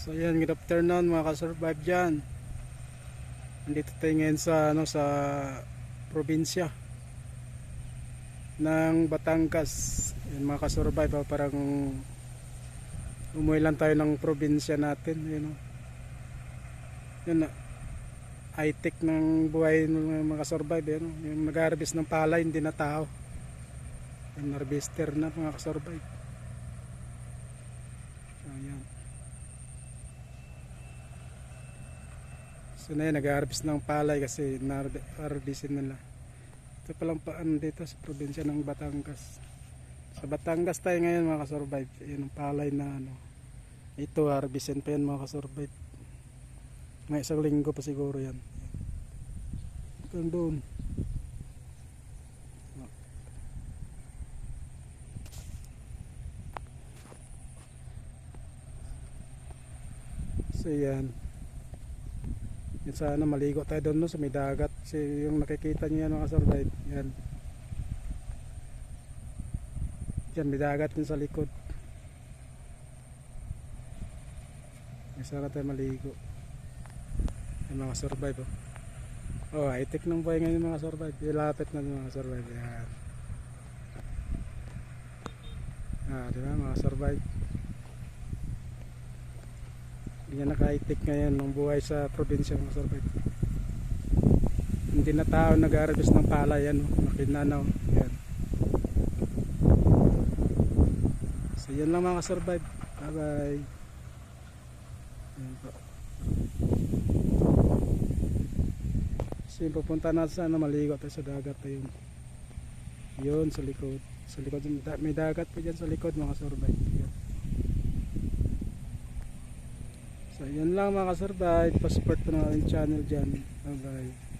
So yan, good afternoon mga ka-survive dyan. Nandito tayo ngayon sa probinsya ng Batangas. Yan mga ka-survive, parang umuwi lang tayo ng probinsya natin. Yun na, high-tech ng buhay ng mga ka-survive. Yung mag-harvest ng palay, hindi na tao. Yung harvester na mga ka-survive. So yan. So na yun, nag-harvest ng palay kasi na-harvestin nila. Ito palang paan dito sa probinsya ng Batangas. Sa Batangas tayo ngayon mga ka-survive. Yan ang palay na ito, harvestin pa yan mga ka-survive. May isang linggo pa siguro yan. Hanggang doon. So yan. Yan sana maligo tayo doon sa may dagat. Kasi yung nakikita nyo yan mga survive. Yan. Yan may dagat yun sa likod. Yan sana tayo maligo. Yan mga survive oh. Oh, high-tech ng buhay ngayon mga survive. Ilapit na mga survive. Yan. Diba mga survive. Yan naka-high-tech ngayon ng buhay sa probinsya mga survive. Hindi na tao nag-harvest ng palay yan, makinanaw. Yan. So yan lang mga survive. Bye bye. Yan po. So yung pupunta natin sana maligo tayo sa dagat tayo. Yun sa likod. Sa likod may dagat po dyan sa likod mga survive. Yan. So yan lang mga ka-survive. Pa-support po ng aking channel dyan. Bye bye.